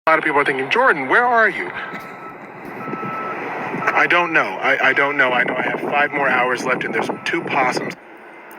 A lot of people are thinking, Jordan, where are you? I don't know. I don't know. I know I have 5 more hours left and there's 2 possums.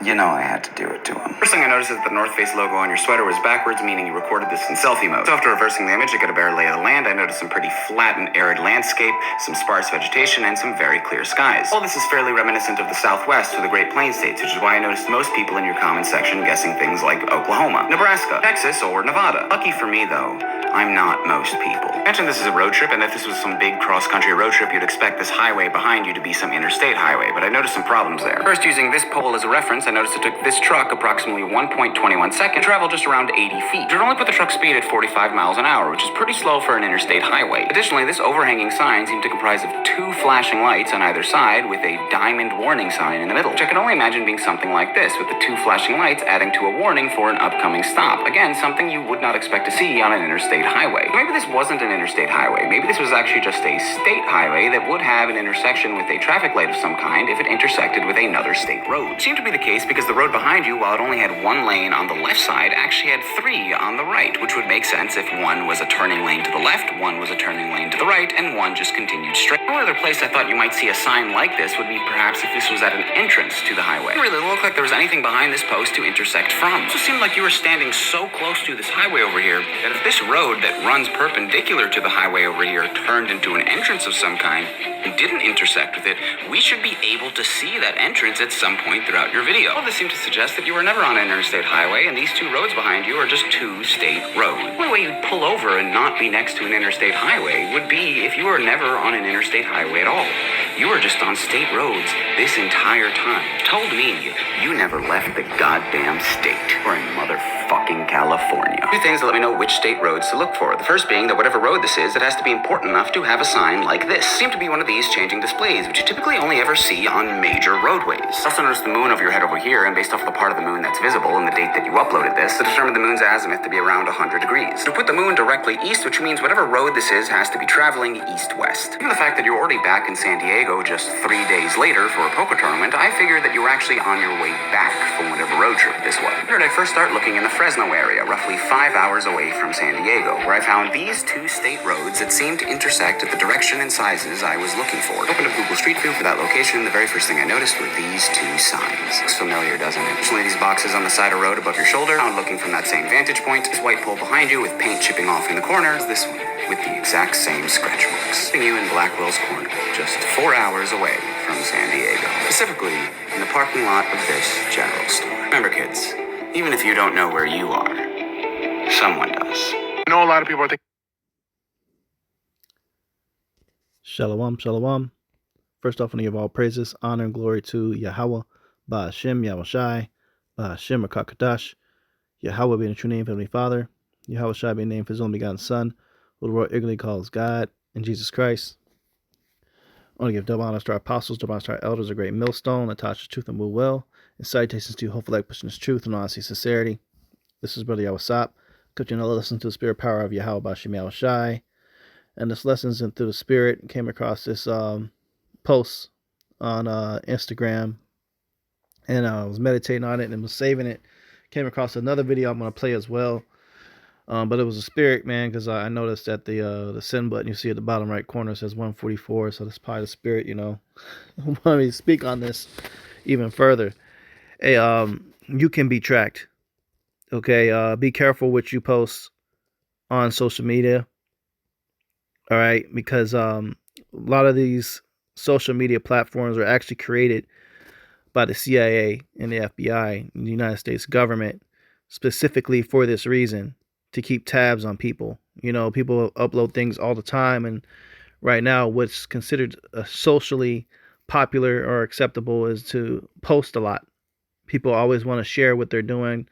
You know I had to do it to him. First thing I noticed is that the North Face logo on your sweater was backwards, meaning you recorded this in selfie mode. So after reversing the image to get a better lay of the land, I noticed some pretty flat and arid landscape, some sparse vegetation, and some very clear skies. All this is fairly reminiscent of the Southwest or the Great Plains states, which is why I noticed most people in your comment section guessing things like Oklahoma, Nebraska, Texas, or Nevada. Lucky for me, though, I'm not most people. Imagine this is a road trip, and if this was some big cross-country road trip, you'd expect this highway behind you to be some interstate highway, but I noticed some problems there. First, using this pole as a reference, I noticed it took this truck approximately 1.21 seconds to travel just around 80 feet. It would only put the truck speed at 45 miles an hour, which is pretty slow for an interstate highway. Additionally, this overhanging sign seemed to comprise of 2 flashing lights on either side with a diamond warning sign in the middle, which I can only imagine being something like this, with the 2 flashing lights adding to a warning for an upcoming stop. Again, something you would not expect to see on an interstate highway. Maybe this wasn't an interstate highway. Maybe this was actually just a state highway that would have an intersection with a traffic light of some kind if it intersected with another state road. It seemed to be the case because the road behind you, while it only had 1 lane on the left side, actually had 3 on the right, which would make sense if one was a turning lane to the left, one was a turning lane to the right, and one just continued straight. One other place I thought you might see a sign like this would be perhaps if this was at an entrance to the highway. It didn't really look like there was anything behind this post to intersect from. It just seemed like you were standing so close to this highway over here that if this road that runs perpendicular to the highway over here turned into an entrance of some kind and didn't intersect with it, we should be able to see that entrance at some point throughout your video. All this seemed to suggest that you were never on an interstate highway, and these 2 roads behind you are just 2 state roads. The only way you'd pull over and not be next to an interstate highway would be if you were never on an interstate highway at all. You were just on state roads this entire time. Told me you never left the goddamn state. We're in motherfucking California. 2 things that let me know which state roads to look for. The first being that whatever road this is, it has to be important enough to have a sign like this. It seemed to be one of these changing displays, which you typically only ever see on major roadways. Also notice the moon over your head over here, and based off of the part of the moon that's visible and the date that you uploaded this, to determine the moon's azimuth to be around 100 degrees. So put the moon directly east, which means whatever road this is has to be traveling east-west. Given the fact that you're already back in San Diego just 3 days later for a poker tournament, I figured that you were actually on your way back from whatever road trip this was. I figured I'd first start looking in the Fresno area, roughly 5 hours away from San Diego, where I found these 2 state roads that seemed to intersect at the direction and sizes I was looking for. I opened up Google Street View for that location. The very first thing I noticed were these 2 signs. Looks familiar, doesn't it? Additionally, these boxes on the side of the road above your shoulder. Found looking from that same vantage point. This white pole behind you with paint chipping off in the corner. This one with the exact same scratch marks. Putting you in Blackwell's Corner, just 4 hours away from San Diego. Specifically, in the parking lot of this general store. Remember, kids, even if you don't know where you are, someone does. I know a lot of people are thinking. Shalom, shalom. First off, I want to give all praises, honor, and glory to Yahweh, Ba'ashem, Yahushai, Ba'ashem, Rakakadash, Yahweh being the true name of Heavenly Father, Yahweh Shai being the name of His only begotten Son, who the world ignorantly calls God, and Jesus Christ. I want to give double honors to our apostles, double honors to our elders, a great millstone that touches truth and move well, and salutations to you, hopefully like pushing this truth and honesty and sincerity. This is Brother Yahweh coaching another lesson to the spirit power of Yahweh Ba'ashem Yahushai. And this lessons in through the spirit. Came across this post on Instagram, and I was meditating on it and was saving it. Came across another video I'm going to play as well, but it was a spirit, man, because I noticed that the send button you see at the bottom right corner says 144, so that's probably the spirit, you know. Want me to speak on this even further. Hey, you can be tracked. Okay, be careful what you post on social media. All right, because a lot of these social media platforms are actually created by the CIA and the FBI, and the United States government, specifically for this reason, to keep tabs on people. You know, people upload things all the time, and right now what's considered a socially popular or acceptable is to post a lot. People always want to share what they're doing,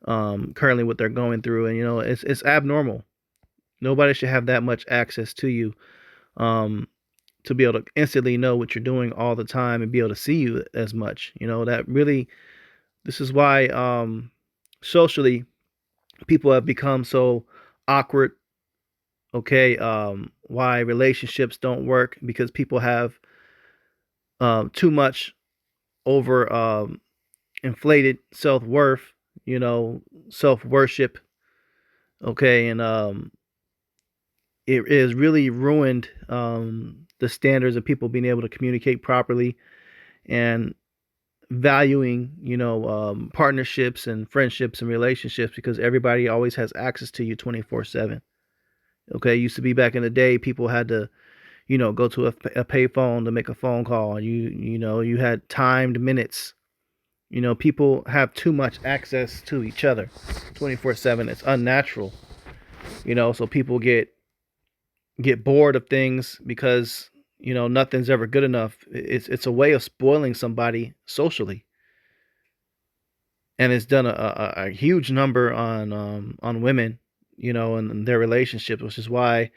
currently what they're going through, and you know, it's abnormal. Nobody should have that much access to you, to be able to instantly know what you're doing all the time and be able to see you as much. You know, that really, this is why socially people have become so awkward. Okay, why relationships don't work, because people have too much over inflated self-worth, you know, self-worship. Okay, and it has really ruined the standards of people being able to communicate properly and valuing, partnerships and friendships and relationships, because everybody always has access to you 24/7. Okay, it used to be back in the day, people had to, go to a pay phone to make a phone call. You had timed minutes. People have too much access to each other 24/7. It's unnatural. So people get bored of things because nothing's ever good enough. It's a way of spoiling somebody socially, and it's done a huge number on women, and their relationships, which is why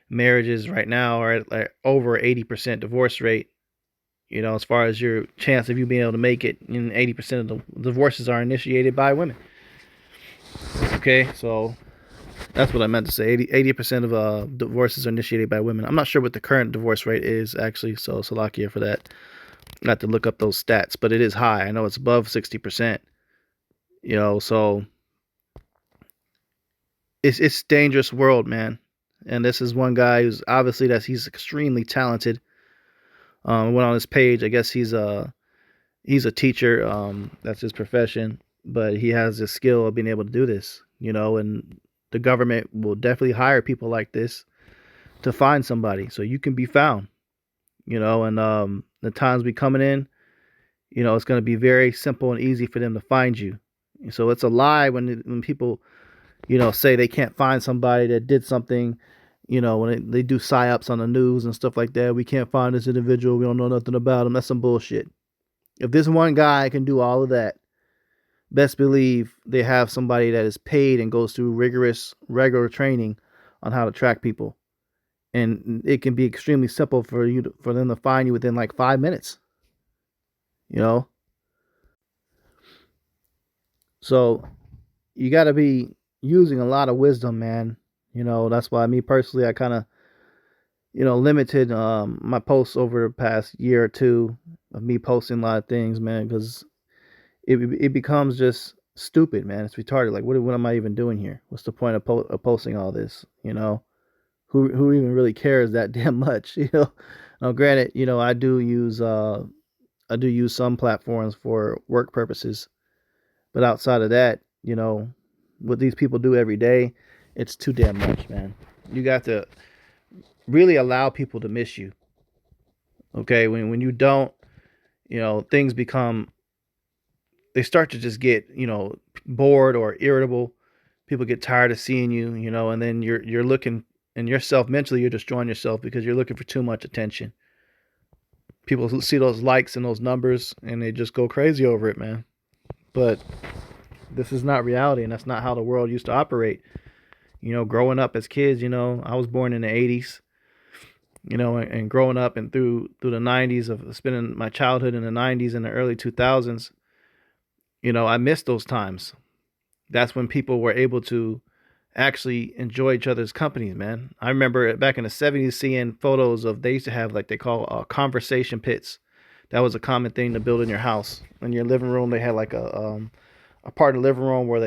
marriages right now are at like over 80% divorce rate. As far as your chance of you being able to make it, and 80% of the divorces are initiated by women. Okay, so that's what I meant to say. 80% of divorces are initiated by women. I'm not sure what the current divorce rate is, actually, so Salakia for that. I have to look up those stats, but it is high. I know it's above 60%. So it's dangerous world, man. And this is one guy who's obviously he's extremely talented. Went on his page. I guess he's a teacher. That's his profession, but he has the skill of being able to do this. And the government will definitely hire people like this to find somebody, so you can be found. And the times we coming in, it's going to be very simple and easy for them to find you. So it's a lie when people, say they can't find somebody that did something. When they do psyops on the news and stuff like that, we can't find this individual. We don't know nothing about him. That's some bullshit. If this one guy can do all of that, best believe they have somebody that is paid and goes through rigorous, regular training on how to track people. And it can be extremely simple for them to find you within like 5 minutes. So you got to be using a lot of wisdom, man. That's why me personally, I kind of, limited my posts over the past year or two of me posting a lot of things, man, because it becomes just stupid, man. It's retarded. Like, what am I even doing here? What's the point of posting all this? Who even really cares that damn much? Now, granted, I do use some platforms for work purposes, but outside of that, what these people do every day, it's too damn much, man. You got to really allow people to miss you. Okay, when you don't, things they start to just get, bored or irritable. People get tired of seeing you, and then you're looking, and yourself mentally, you're destroying yourself because you're looking for too much attention. People see those likes and those numbers and they just go crazy over it, man. But this is not reality, and that's not how the world used to operate. Growing up as kids, I was born in the 80s, and growing up and through the 90s, of spending my childhood in the 90s and the early 2000s, I missed those times. That's when people were able to actually enjoy each other's companies, man. I remember back in the 70s seeing photos of, they used to have like they call conversation pits. That was a common thing to build in your house. In your living room, they had like a part of the living room where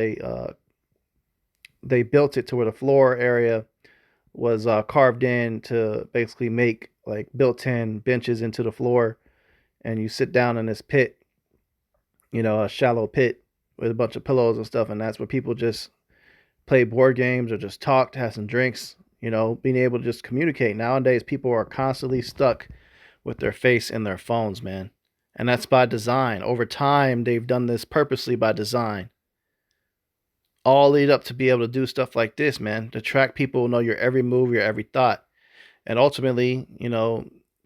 they built it to where the floor area was carved in to basically make like built-in benches into the floor, and you sit down in this pit, a shallow pit with a bunch of pillows and stuff, and that's where people just play board games or just talk, have some drinks, being able to just communicate. Nowadays, people are constantly stuck with their face in their phones, man. And that's by design. Over time, they've done this purposely by design. All lead up to be able to do stuff like this, man, to track people, know your every move, your every thought, and ultimately,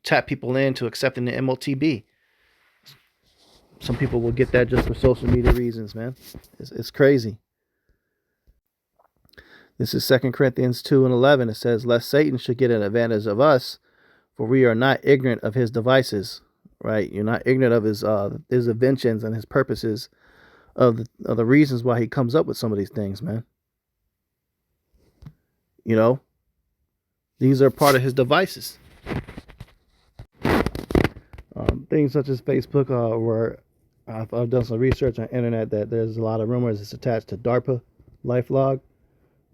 tap people into accepting the MOTB. Some people will get that just for social media reasons, man. It's crazy. This is 2 Corinthians 2:11. It says, lest Satan should get an advantage of us, for we are not ignorant of his devices, right? You're not ignorant of his inventions and his purposes, of the reasons why he comes up with some of these things, man. These are part of his devices. Things such as Facebook, where I've done some research on the internet that there's a lot of rumors it's attached to DARPA LifeLog,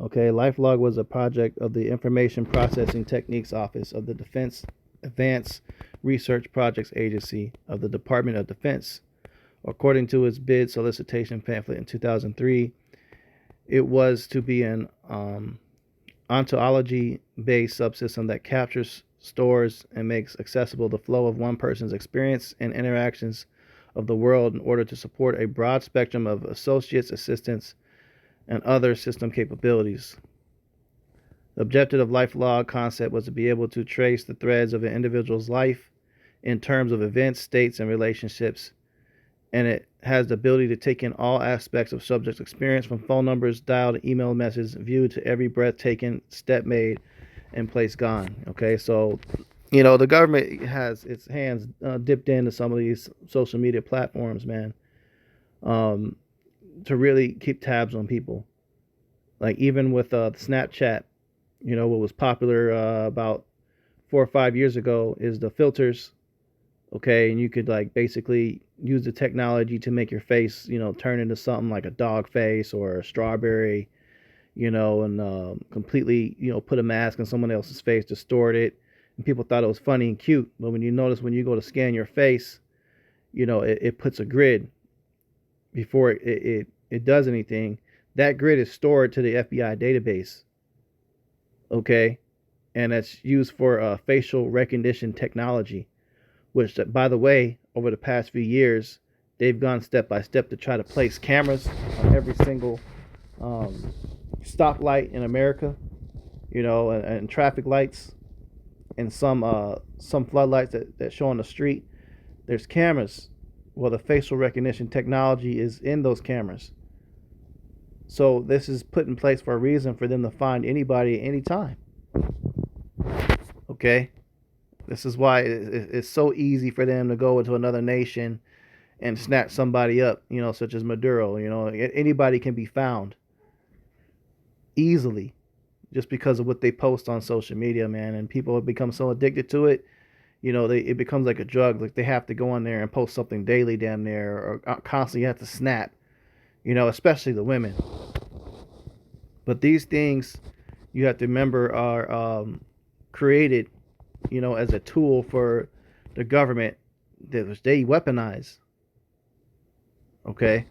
Okay, LifeLog was a project of the Information Processing Techniques Office of the Defense Advanced Research Projects Agency of the Department of Defense. According to its bid solicitation pamphlet in 2003, it was to be an ontology-based subsystem that captures, stores, and makes accessible the flow of one person's experience and interactions of the world in order to support a broad spectrum of associates, assistants, and other system capabilities. The objective of LifeLog concept was to be able to trace the threads of an individual's life in terms of events, states, and relationships, and it has the ability to take in all aspects of subject's experience, from phone numbers dialed to email messages viewed to every breath taken, step made, and place gone. Okay, so the government has its hands dipped into some of these social media platforms, man, to really keep tabs on people. Like even with Snapchat, what was popular about 4 or 5 years ago is the filters. Okay, and you could like basically use the technology to make your face, turn into something like a dog face or a strawberry, and completely, put a mask on someone else's face, distort it, and people thought it was funny and cute. But when you notice, when you go to scan your face, it puts a grid before it does anything. That grid is stored to the FBI database. Okay, and that's used for facial recognition technology, which, by the way, over the past few years, they've gone step by step to try to place cameras on every single stoplight in America, and traffic lights, and some floodlights that show on the street. There's cameras. Well, the facial recognition technology is in those cameras. So this is put in place for a reason, for them to find anybody at any time. Okay? This is why it's so easy for them to go into another nation and snatch somebody up, such as Maduro. Anybody can be found easily just because of what they post on social media, man. And people have become so addicted to it, it becomes like a drug. Like they have to go on there and post something daily down there, or constantly have to snap, especially the women. But these things, you have to remember, are created, as a tool for the government that they weaponize. Okay?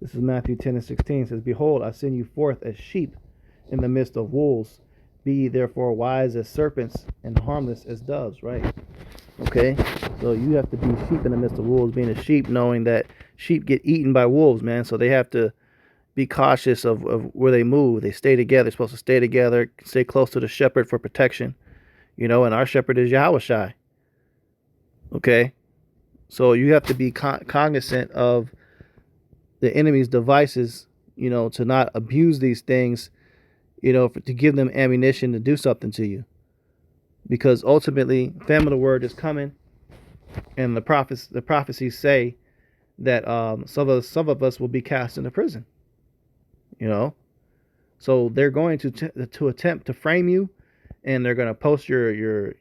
This is Matthew 10:16. It says, "Behold, I send you forth as sheep in the midst of wolves. Be ye therefore wise as serpents and harmless as doves." Right? Okay? So you have to be sheep in the midst of wolves, being a sheep, knowing that sheep get eaten by wolves, man. So they have to be cautious of where they move. They stay together. They're supposed to stay together, stay close to the shepherd for protection. And our shepherd is Yahushai. Okay? So you have to be cognizant of the enemy's devices, to not abuse these things, to give them ammunition to do something to you. Because ultimately, famine of the word is coming, and the prophecies say that some of us will be cast into prison. So they're going to attempt to frame you, and they're going to post your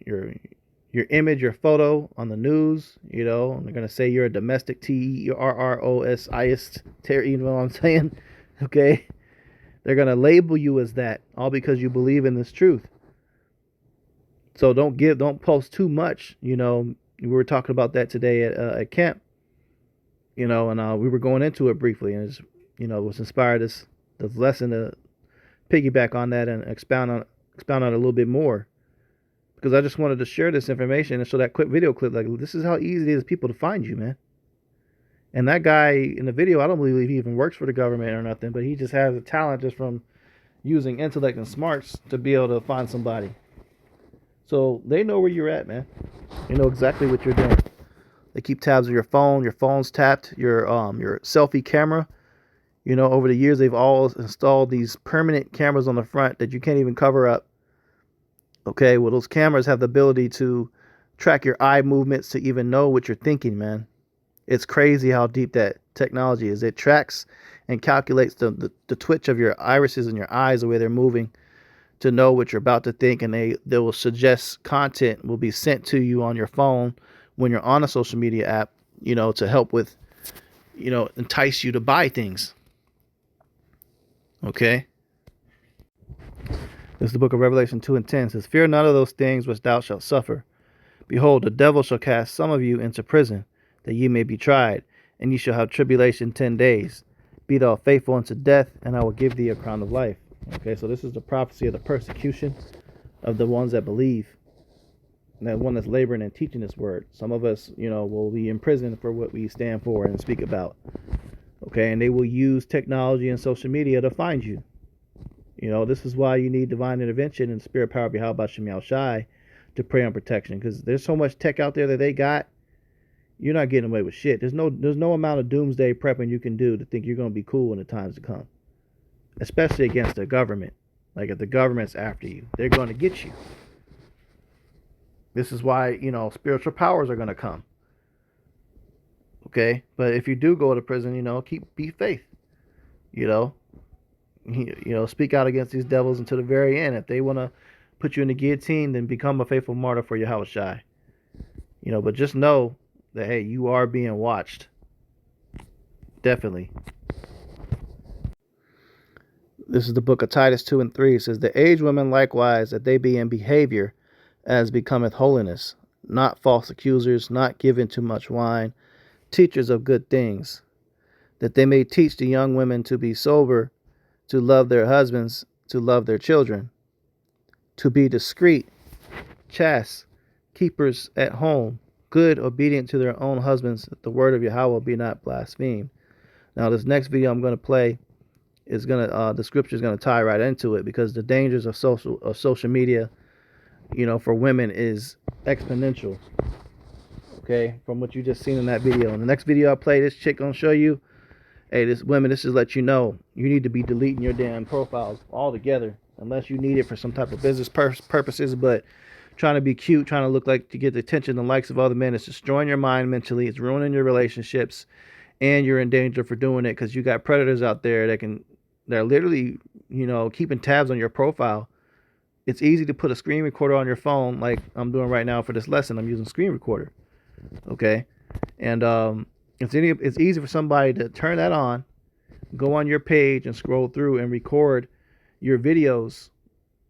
image, your photo on the news, and they're going to say you're a domestic terrorist, you know what I'm saying? Okay? They're going to label you as that, all because you believe in this truth. So don't post too much. We were talking about that today at camp, and we were going into it briefly, and it's, was inspired this lesson to piggyback on that and expound on it a little bit more, because I just wanted to share this information and show that quick video clip. Like, this is how easy it is for people to find you, man. And that guy in the video, I don't believe he even works for the government or nothing, but he just has a talent just from using intellect and smarts to be able to find somebody. So they know where you're at, man. They know exactly what you're doing. They keep tabs of your phone. Your phone's tapped. Your selfie camera. Over the years, they've all installed these permanent cameras on the front that you can't even cover up. Okay, well, those cameras have the ability to track your eye movements, to even know what you're thinking, man. It's crazy how deep that technology is. It tracks and calculates the twitch of your irises and your eyes, the way they're moving, to know what you're about to think, and they will suggest content will be sent to you on your phone when you're on a social media app, to help with, entice you to buy things. Okay? This is the book of Revelation 2 and 10. It says, Fear none of those things which thou shalt suffer. Behold, the devil shall cast some of you into prison, that ye may be tried, and ye shall have tribulation 10 days. Be thou faithful unto death, and I will give thee a crown of life. Okay, so this is the prophecy of the persecution of the ones that believe. And that one that's laboring and teaching this word. Some of us, will be in prison for what we stand for and speak about. Okay, and they will use technology and social media to find you. This is why you need divine intervention and spirit power behind Bashem Yahushai to pray on protection. Because there's so much tech out there that they got, you're not getting away with shit. There's no amount of doomsday prepping you can do to think you're going to be cool in the times to come. Especially against the government. Like if the government's after you, they're going to get you. This is why, spiritual powers are going to come. Okay? But if you do go to prison, be faith. Speak out against these devils until the very end. If they want to put you in the guillotine, then become a faithful martyr for Yahushai. But just know that, hey, you are being watched. Definitely. This is the book of Titus 2 and 3. It says, The aged women likewise, that they be in behavior as becometh holiness, not false accusers, not given to much wine, teachers of good things, that they may teach the young women to be sober, to love their husbands, to love their children, to be discreet, chaste, keepers at home, good, obedient to their own husbands, that the word of Yahweh be not blasphemed. Now, this next video I'm going to play is the scripture is gonna tie right into it, because the dangers of social media, for women is exponential. Okay, from what you just seen in that video. In the next video I play, this chick gonna show you, hey, this is let you know you need to be deleting your damn profiles altogether, unless you need it for some type of business purposes. But trying to be cute, trying to look like to get the attention and likes of other men, it's destroying your mind mentally. It's ruining your relationships, and you're in danger for doing it, because you got predators out there that are literally, keeping tabs on your profile. It's easy to put a screen recorder on your phone, like I'm doing right now for this lesson. I'm using screen recorder. Okay, and it's easy for somebody to turn that on, go on your page and scroll through and record your videos,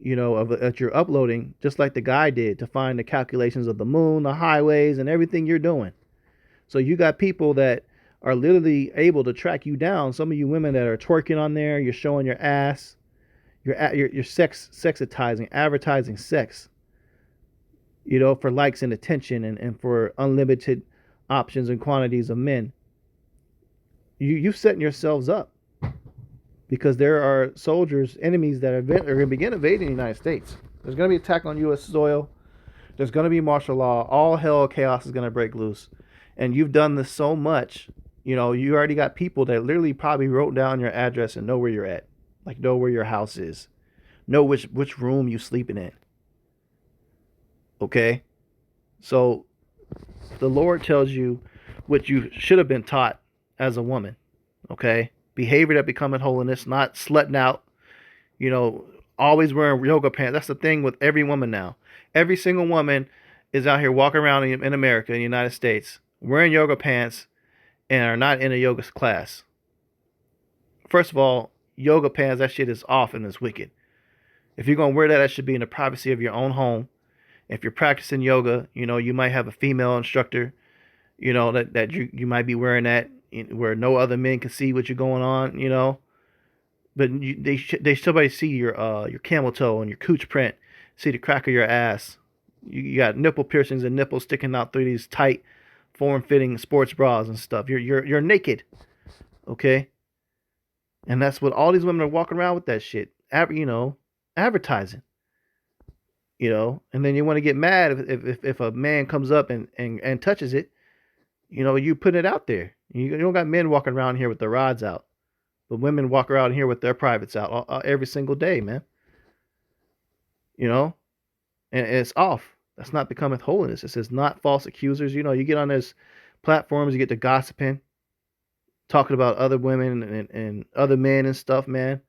that you're uploading, just like the guy did, to find the calculations of the moon, the highways, and everything you're doing. So you got people that are literally able to track you down. Some of you women that are twerking on there, you're showing your ass, you're sexitizing, advertising sex, for likes and attention, and for unlimited options and quantities of men. You've setting yourselves up, because there are soldiers, enemies that are going to begin invading the United States. There's going to be attack on U.S. soil. There's going to be martial law. All hell, chaos is going to break loose. And you've done this so much. You already got people that literally probably wrote down your address and know where you're at. Like, know where your house is. Know which room you sleeping in. Okay? So, the Lord tells you what you should have been taught as a woman. Okay? Behavior that becometh holiness, not slutting out. Always wearing yoga pants. That's the thing with every woman now. Every single woman is out here walking around in America, in the United States, wearing yoga pants, and are not in a yoga class. First of all, yoga pants, that shit is off and it's wicked. If you're going to wear that, that should be in the privacy of your own home. If you're practicing yoga, you might have a female instructor, that you might be wearing that where no other men can see what you're going on, But somebody see your camel toe and your cooch print, see the crack of your ass. You got nipple piercings and nipples sticking out through these tight, form-fitting sports bras and stuff. You're naked, okay? And that's what all these women are walking around with, that shit. Advertising. And then you want to get mad if a man comes up and touches it. You put it out there. You don't got men walking around here with their rods out, but women walk around here with their privates out every single day, man. And it's off. That's not becometh holiness. It says not false accusers. You get on those platforms, you get to gossiping, talking about other women and other men and stuff, man.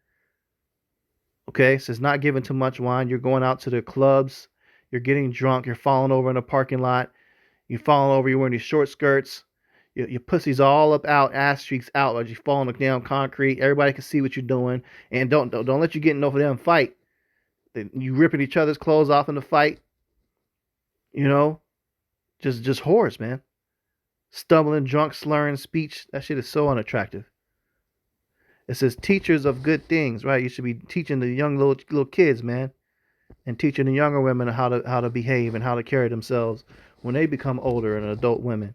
Okay, it says not given too much wine. You're going out to the clubs. You're getting drunk. You're falling over in a parking lot. You're falling over. You're wearing these short skirts. Your pussy's all up out, ass cheeks out, like you falling down concrete. Everybody can see what you're doing, and don't let you get in no damn fight. You ripping each other's clothes off in the fight. You know, just whores, man. Stumbling, drunk, slurring speech. That shit is so unattractive. It says teachers of good things, right? You should be teaching the young little kids, man, and teaching the younger women how to behave and how to carry themselves when they become older and adult women.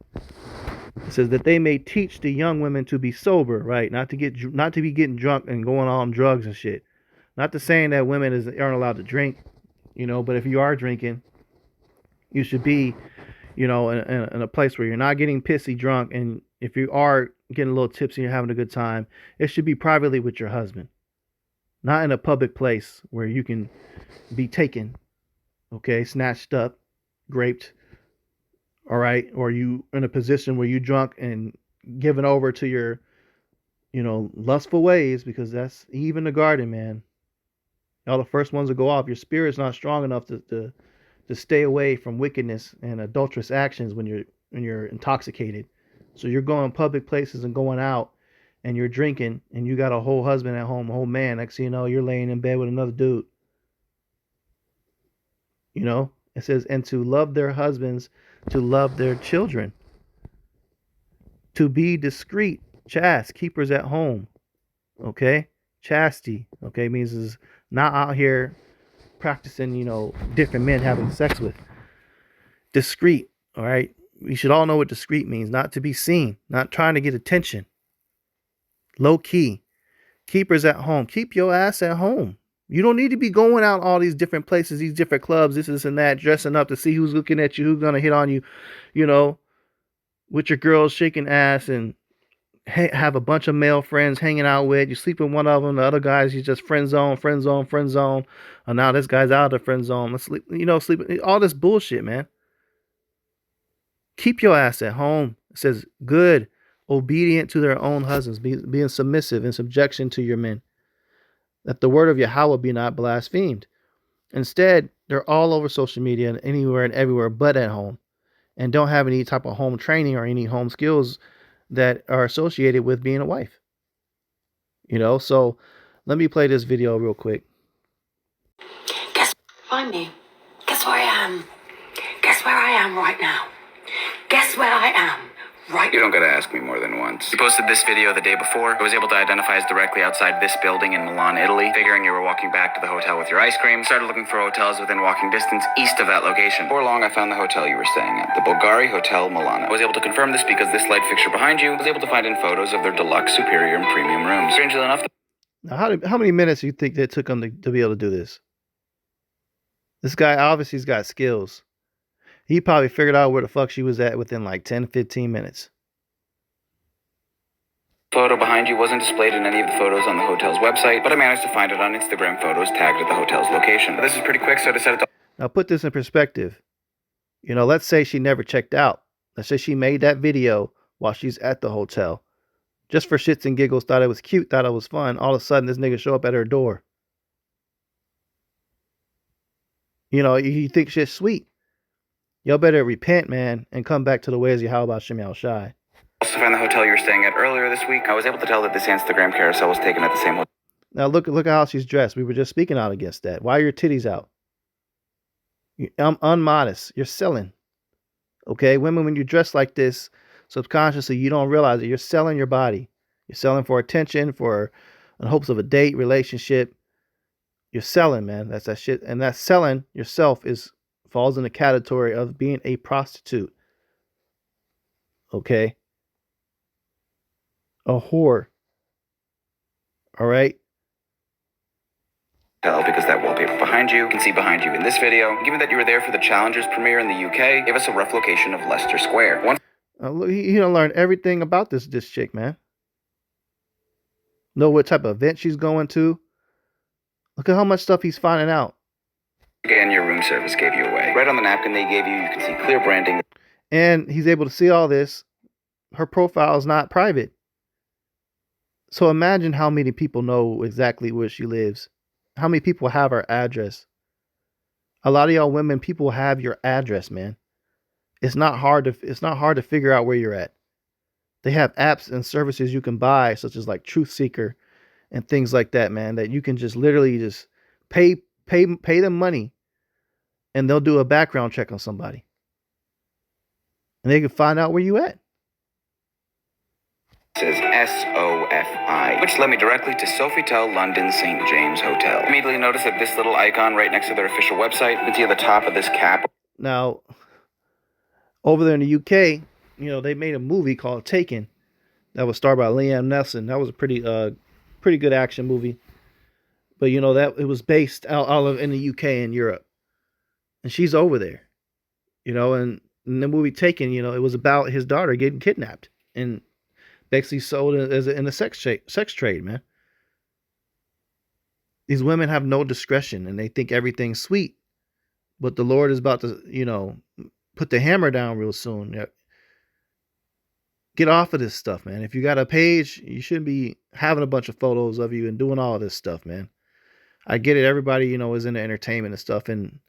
It says that they may teach the young women to be sober, right? Not to be getting drunk and going on drugs and shit. Not to saying that women aren't allowed to drink, you know, but if you are drinking, you should be, you know, in a place where you're not getting pissy drunk, and if you are getting a little tipsy and you're having a good time, it should be privately with your husband, not in a public place where you can be taken, okay, snatched up, raped, all right, or you in a position where you drunk and given over to your, you know, lustful ways, because that's Eve in the garden, man. Y'all the first ones to go off. Your spirit's not strong enough to stay away from wickedness and adulterous actions when you're intoxicated. So you're going public places and going out and you're drinking and you got a whole husband at home, a whole man. Next thing you know, you're laying in bed with another dude. You know, it says, and to love their husbands, to love their children, to be discreet, chaste, keepers at home. Okay, chastity. Okay, means is not out here practicing, you know, different men having sex with. Discreet. All right, we should all know what discreet means. Not to be seen, not trying to get attention. Low key. Keepers at home. Keep your ass at home. You don't need to be going out all these different places, these different clubs, this and that, dressing up to see who's looking at you, who's going to hit on you, you know, with your girls shaking ass and have a bunch of male friends hanging out with. You sleep with one of them, the other guys you just friend zone. And now this guy's out of the friend zone. Let's sleep, you know, sleep. All this bullshit, man. Keep your ass at home. It says good, obedient to their own husbands, being submissive in subjection to your men, that the word of Yahweh be not blasphemed. Instead, they're all over social media and anywhere and everywhere but at home, and don't have any type of home training or any home skills that are associated with being a wife. You know, so let me play this video real quick. Guess find me. Guess where I am. Guess where I am right now. Guess where I am right You don't gotta ask me more than once. You posted this video the day before. I was able to identify as directly outside this building in Milan, Italy. Figuring you were walking back to the hotel with your ice cream, started looking for hotels within walking distance east of that location. Before long, I found the hotel you were staying at, the Bulgari Hotel Milano. I was able to confirm this because this light fixture behind you was able to find in photos of their deluxe, superior, and premium rooms. Strangely enough, Now, how many minutes do you think it took him to be able to do this? This guy obviously has got skills. He probably figured out where the fuck she was at within like 10, 15 minutes. photo behind you wasn't displayed in any of the photos on the hotel's website, but I managed to find it on Instagram photos tagged at the hotel's location. This is pretty quick, so I decided to... Now put this in perspective. You know, let's say she never checked out. Let's say she made that video while she's at the hotel. Just for shits and giggles, thought it was cute, thought it was fun. All of a sudden, this nigga show up at her door. You know, you think shit's sweet. Y'all better repent, man, and come back to the ways of Yahweh Shem Yahushai. Also found the hotel you were staying at earlier this week. I was able to tell that this Instagram carousel was taken at the same hotel. Now look at how she's dressed. We were just speaking out against that. Why are your titties out? I'm unmodest. You're selling. Okay, women, when you dress like this, subconsciously you don't realize that you're selling your body. You're selling for attention, for in hopes of a date, relationship. You're selling, man. That's that shit. And that selling yourself falls in the category of being a prostitute. Okay? A whore. All right? Because that wallpaper behind you, can see behind you in this video. Given that you were there for the Challengers premiere in the UK, give us a rough location of Leicester Square. Look, he done learned everything about this chick, man. Know what type of event she's going to. Look at how much stuff he's finding out. Again, your room service gave you away. Right on the napkin they gave you, you can see clear branding. And he's able to see all this. Her profile is not private. So imagine how many people know exactly where she lives. How many people have her address? A lot of y'all women, people have your address, man. It's not hard to figure out where you're at. They have apps and services you can buy, such as like Truth Seeker and things like that, man, that you can just literally just pay them money and they'll do a background check on somebody. And they can find out where you at. Says SOFI, which led me directly to Sofitel London St. James Hotel. Immediately noticed that this little icon right next to their official website, you can see at the top of this cap. Now, over there in the UK, they made a movie called Taken that was starred by Liam Neeson. That was a pretty good action movie. But that it was based out in the UK and Europe. And she's over there. And in the movie Taken, it was about his daughter getting kidnapped and basically sold in a sex trade, man. These women have no discretion and they think everything's sweet. But the Lord is about to, put the hammer down real soon. Get off of this stuff, man. If you got a page, you shouldn't be having a bunch of photos of you and doing all of this stuff, man. I get it. Everybody, is into entertainment and stuff. And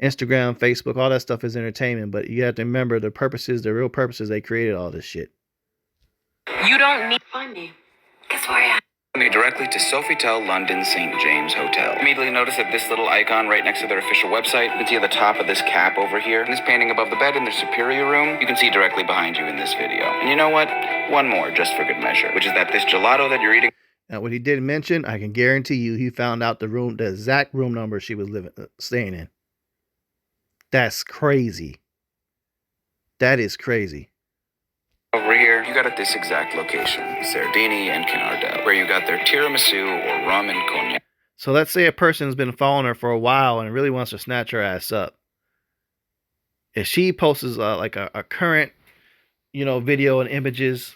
Instagram, Facebook, all that stuff is entertainment. But you have to remember the real purposes they created all this shit. You don't need to find me. Guess where I am? Me directly to Sofitel London St. James Hotel. Immediately noticed that this little icon right next to their official website, you can see at the top of this cap over here, and this painting above the bed in their superior room, you can see directly behind you in this video. And you know what? One more, just for good measure, which is that this gelato that you're eating. Now, what he didn't mention, I can guarantee you, he found out the exact room number she was staying in. That's crazy. That is crazy. Over here, you got at this exact location, Sardini and Canardel, where you got their tiramisu or rum and cognac. So let's say a person's been following her for a while and really wants to snatch her ass up. If she posts like a current, video and images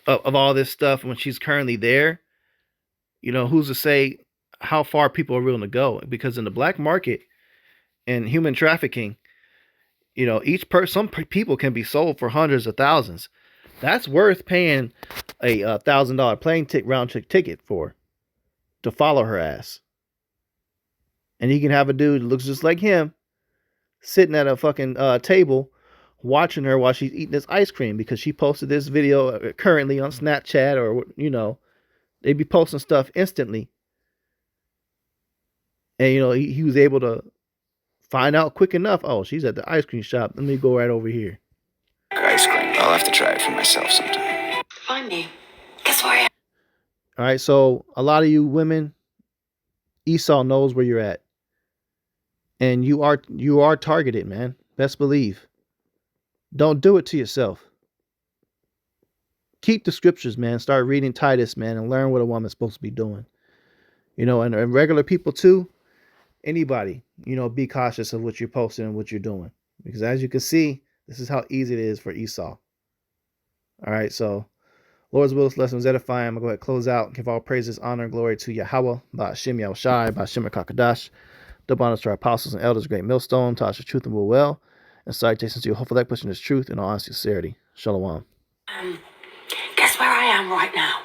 of all this stuff when she's currently there, who's to say how far people are willing to go? Because in the black market and human trafficking, some people can be sold for hundreds of thousands. That's worth paying a $1,000 plane round trip ticket to follow her ass. And you can have a dude that looks just like him sitting at a fucking table watching her while she's eating this ice cream because she posted this video currently on Snapchat or, they'd be posting stuff instantly. And, he was able to find out quick enough. Oh, she's at the ice cream shop. Let me go right over here. Ice cream. I'll have to try it for myself sometime. Find me. Guess where I am? All right, so a lot of you women, Esau knows where you're at. And you are targeted, man. Best believe. Don't do it to yourself. Keep the scriptures, man. Start reading Titus, man, and learn what a woman's supposed to be doing. And regular people too. Anybody, be cautious of what you're posting and what you're doing. Because as you can see, this is how easy it is for Esau. All right, so Lord's will, this lesson was edifying. I'm going to go ahead and close out and give all praises, honor, and glory to Yahweh, Ba'ashem Yahushai, Ba'ashem Kakadash. Double honors to our apostles and elders, great millstone, Tasha truth and will well. And salutations to your hopeful that pushing this truth in all honesty and sincerity. Shalom. Guess where I am right now?